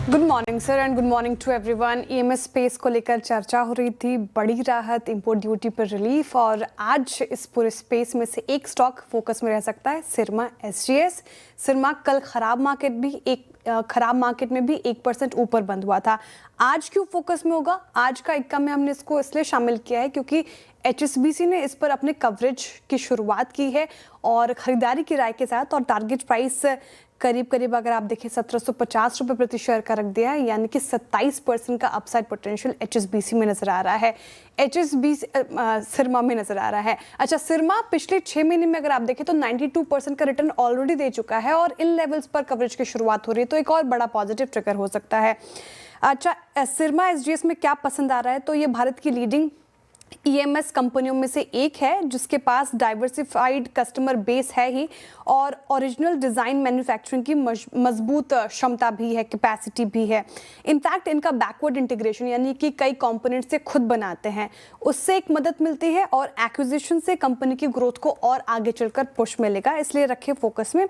Good morning sir and good morning to everyone. EMS space को लेकर चर्चा हो रही थी, बड़ी राहत, इंपोर्ट ड्यूटी पर रिलीफ, और आज इस पूरे स्पेस में से एक स्टॉक फोकस में रह सकता है, सिरमा एसजीएस। सिरमा कल खराब मार्केट में भी 1% ऊपर बंद हुआ था। आज क्यों फोकस में होगा? आज का इक्का में हमने इसको इसलिए शामिल किया है क्योंकि एचएसबीसी ने इस पर अपने कवरेज की शुरुआत की है और खरीदारी की राय के साथ, और टारगेट प्राइस करीब अगर आप देखें 1750 रुपये प्रति शेयर का रख दिया है, यानी कि 27% का अपसाइड पोटेंशियल एचएसबीसी में नजर आ रहा है, सिरमा में नजर आ रहा है। अच्छा, सिरमा पिछले 6 महीने में अगर आप देखें तो 92% का रिटर्न ऑलरेडी दे चुका है और इन लेवल्स पर कवरेज की शुरुआत हो रही है, तो एक और बड़ा पॉजिटिव ट्रिगर हो सकता है। अच्छा, सिरमा एसजीएस में क्या पसंद आ रहा है, तो ये भारत की लीडिंग ईएमएस कंपनियों में से एक है जिसके पास डाइवर्सिफाइड कस्टमर बेस है ही, और ओरिजिनल डिज़ाइन मैन्युफैक्चरिंग की मजबूत क्षमता भी है, कैपेसिटी भी है। इनफैक्ट इनका बैकवर्ड इंटीग्रेशन, यानी कि कई कंपोनेंट से खुद बनाते हैं, उससे एक मदद मिलती है, और एक्विजिशन से कंपनी की ग्रोथ को और आगे चलकर पुश मिलेगा, इसलिए रखे फोकस में।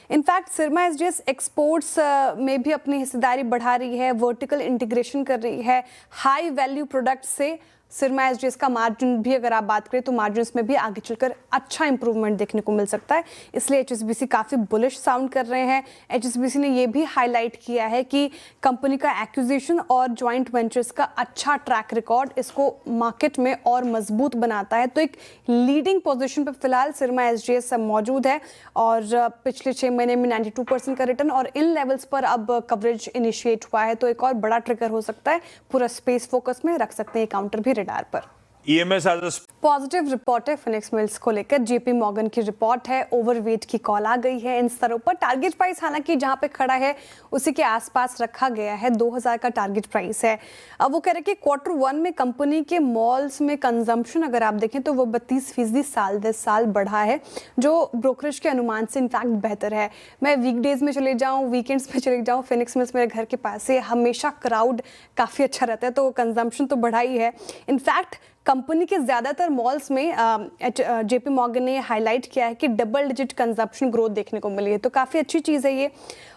इनफैक्ट सिरमा एसजीएस एक्सपोर्ट्स में भी अपनी हिस्सेदारी बढ़ा रही है, वर्टिकल इंटीग्रेशन कर रही है, हाई वैल्यू प्रोडक्ट से सिरमा एसजीएस का मार्जिन भी अगर आप बात करें तो मार्जिन में भी आगे चलकर अच्छा इंप्रूवमेंट देखने को मिल सकता है, इसलिए एचएसबीसी काफ़ी बुलिश साउंड कर रहे हैं। एचएसबीसी ने ये भी हाईलाइट किया है कि कंपनी का एक्विजिशन और जॉइंट वेंचर्स का अच्छा ट्रैक रिकॉर्ड इसको मार्केट में और मजबूत बनाता है, तो एक लीडिंग पोजीशन पर फिलहाल सिरमा एसजीएस मौजूद है, और पिछले 6 महीने में 92% का रिटर्न और इन लेवल्स पर अब कवरेज इनिशिएट हुआ है, तो एक और बड़ा ट्रिगर हो सकता है। पूरा स्पेस फोकस में रख सकते हैं काउंटर भी रडार पर। ईएमएस पॉजिटिव रिपोर्ट है फिनिक्स मिल्स को लेकर, जेपी मॉर्गन की रिपोर्ट है, ओवरवेट की कॉल आ गई है इन स्तरों पर। टारगेट प्राइस हालांकि जहां पे खड़ा है उसी के आसपास रखा गया है, 2000 का टारगेट प्राइस है। अब वो कह रहे हैं कि Q1 में कंपनी के मॉल्स में कंजम्पशन अगर आप देखें तो वो 32% साल दर साल बढ़ा है, जो ब्रोकरेज के अनुमान से इनफैक्ट बेहतर है। मैं वीकडेज में चले जाऊँ, वीकेंड्स में चले जाऊँ, फिनिक्स मिल्स मेरे घर के पास से हमेशा क्राउड काफ़ी अच्छा रहता है, तो कंजम्पशन तो बढ़ा ही है। इनफैक्ट कंपनी के ज़्यादातर मॉल्स में जेपी मॉर्गन ने हाईलाइट किया है कि डबल डिजिट कंजप्शन ग्रोथ देखने को मिली है, तो काफ़ी अच्छी चीज़ है ये।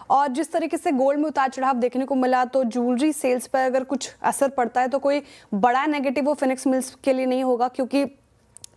और जिस तरीके से गोल्ड में उतार चढ़ाव देखने को मिला, तो ज्वेलरी सेल्स पर अगर कुछ असर पड़ता है तो कोई बड़ा नेगेटिव वो फिनिक्स मिल्स के लिए नहीं होगा, क्योंकि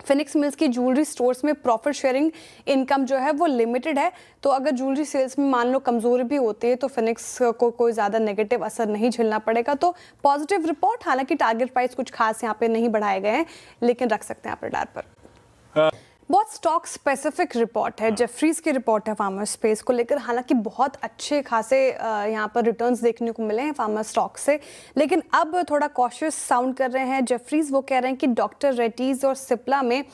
फिनिक्स मिल्स की ज्वेलरी स्टोर्स में प्रॉफिट शेयरिंग इनकम जो है वो लिमिटेड है, तो अगर ज्वेलरी सेल्स में मान लो कमजोरी भी होती है तो फिनिक्स को कोई ज़्यादा नेगेटिव असर नहीं झेलना पड़ेगा, तो पॉजिटिव रिपोर्ट। हालांकि टारगेट प्राइस कुछ खास यहाँ पे नहीं बढ़ाए गए हैं, लेकिन रख सकते हैं आप रडार पर। बहुत स्टॉक स्पेसिफिक रिपोर्ट है, जेफरीज की रिपोर्ट है फार्मा स्पेस को लेकर। हालांकि बहुत अच्छे खासे यहाँ पर रिटर्न्स देखने को मिले हैं फार्मा स्टॉक से, लेकिन अब थोड़ा कॉशियस साउंड कर रहे हैं जेफरीज। वो कह रहे हैं कि डॉक्टर रेड्डीज और सिप्ला में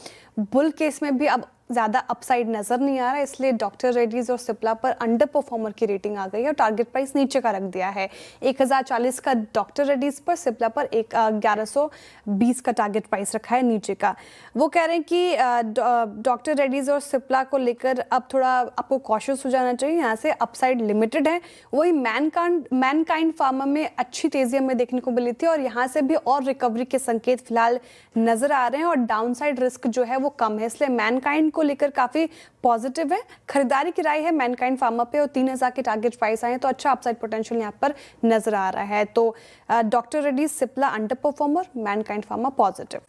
बुल केस में भी अब ज़्यादा अपसाइड नज़र नहीं आ रहा है, इसलिए डॉक्टर रेड्डीज और सिप्ला पर अंडर परफॉर्मर की रेटिंग आ गई है और टारगेट प्राइस नीचे का रख दिया है। 1040 का डॉक्टर रेड्डीज पर, सिप्ला पर 1120 का टारगेट प्राइस रखा है नीचे का। वो कह रहे हैं कि डॉक्टर रेड्डीज और सिप्ला को लेकर अब थोड़ा आपको कॉशियस हो जाना चाहिए, यहाँ से अपसाइड लिमिटेड है। वही मैनकाइंड फार्मा में अच्छी तेज़ी हमें देखने को मिली थी और यहाँ से भी और रिकवरी के संकेत फिलहाल नज़र आ रहे हैं, और डाउनसाइड रिस्क जो है वो कम है, इसलिए मैनकाइंड को लेकर काफी पॉजिटिव है। खरीदारी की राय है मैनकाइंड फार्मा पे, और 3000 के टारगेट प्राइस आए हैं, तो अच्छा अपसाइड पोटेंशियल यहाँ पर नजर आ रहा है। तो doctor Reddy's Cipla under performer, Mankind pharma positive.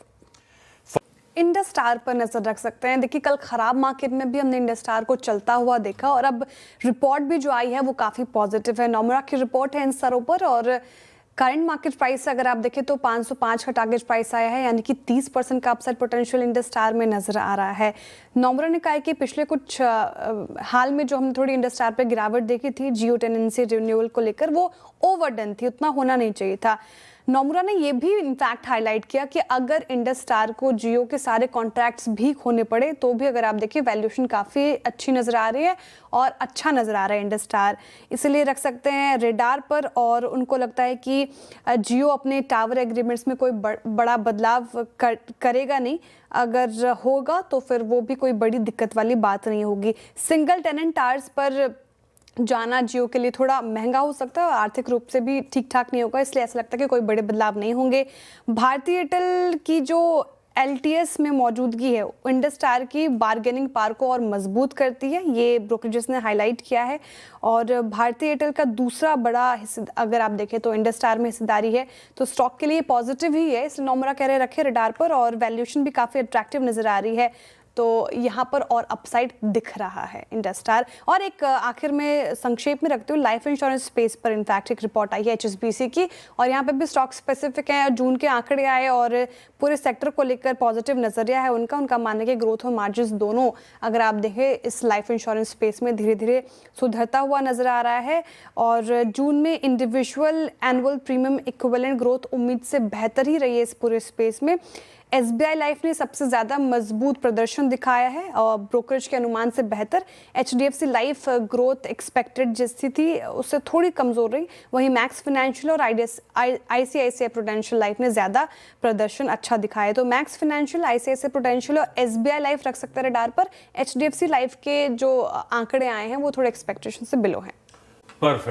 Indus star पर नजर रख सकते हैं। देखिए, कल खराब मार्केट में भी हमने इंडस स्टार को चलता हुआ देखा, और अब रिपोर्ट भी जो आई है वो काफी पॉजिटिव है। नोमुरा की रिपोर्ट है इन स्तरों पर, और करंट मार्केट प्राइस से अगर आप देखें तो 505 का टारगेट प्राइस आया है, यानी कि 30% का अपसाइड पोटेंशियल इंडस स्टार में नजर आ रहा है। नोमुरा ने कहा है कि पिछले कुछ हाल में जो हमने थोड़ी इंडस स्टार पर गिरावट देखी थी जियो टेनेंसी रिन्यूअल को लेकर, वो ओवरडन थी, उतना होना नहीं चाहिए था। नोमुरा ने ये भी इनफैक्ट हाईलाइट किया कि अगर इंडस स्टार को जियो के सारे कॉन्ट्रैक्ट्स भी खोने पड़े तो भी अगर आप देखिए वैल्यूएशन काफ़ी अच्छी नज़र आ रही है और अच्छा नज़र आ रहा है इंडस स्टार, इसलिए रख सकते हैं रेडार पर। और उनको लगता है कि जियो अपने टावर एग्रीमेंट्स में कोई बड़ा बदलाव करेगा नहीं, अगर होगा तो फिर वो भी कोई बड़ी दिक्कत वाली बात नहीं होगी। सिंगल टेनेंट टावर्स पर जाना जियो के लिए थोड़ा महंगा हो सकता है और आर्थिक रूप से भी ठीक ठाक नहीं होगा, इसलिए ऐसा लगता है कि कोई बड़े बदलाव नहीं होंगे। भारतीय एयरटेल की जो LTS में मौजूदगी है इंडस टायर की बार्गेनिंग पावर को और मजबूत करती है, ये ब्रोकरेजेस ने हाईलाइट किया है। और भारतीय एयरटेल का दूसरा बड़ा हिस्सा अगर आप देखें तो इंडस टायर में हिस्सेदारी है, तो स्टॉक के लिए पॉजिटिव ही है, इसलिए नोमरा कह रहे रखे रडार पर और वैल्यूएशन भी काफ़ी अट्रैक्टिव नजर आ रही है, तो यहाँ पर और अपसाइड दिख रहा है इंडस टायर। और एक आखिर में संक्षेप में रखते हुए लाइफ इंश्योरेंस स्पेस पर इनफैक्ट एक रिपोर्ट आई है HSBC की, और यहाँ पे भी स्टॉक स्पेसिफिक है, जून के आंकड़े आए और पूरे सेक्टर को लेकर पॉजिटिव नजरिया है उनका मानने के ग्रोथ और मार्जिन दोनों अगर आप देखें इस लाइफ इंश्योरेंस स्पेस में धीरे धीरे सुधरता हुआ नजर आ रहा है। और जून में individual annual premium equivalent growth उम्मीद से बेहतर ही रही है इस पूरे स्पेस में। SBI लाइफ ने सबसे ज़्यादा मजबूत प्रदर्शन दिखाया है और ब्रोकरेज के अनुमान से बेहतर। HDFC लाइफ ग्रोथ एक्सपेक्टेड जिसकी थी उससे थोड़ी कमज़ोर रही, वहीं मैक्स फाइनेंशियल और ICICI प्रूडेंशियल लाइफ ने ज़्यादा प्रदर्शन अच्छा दिखाया। तो मैक्स फाइनेंशियल, ICICI प्रूडेंशियल और SBI लाइफ रख सकते हैं रडार पर। HDFC लाइफ के जो आंकड़े आए हैं वो थोड़े एक्सपेक्टेशन से बिलो हैं। परफेक्ट।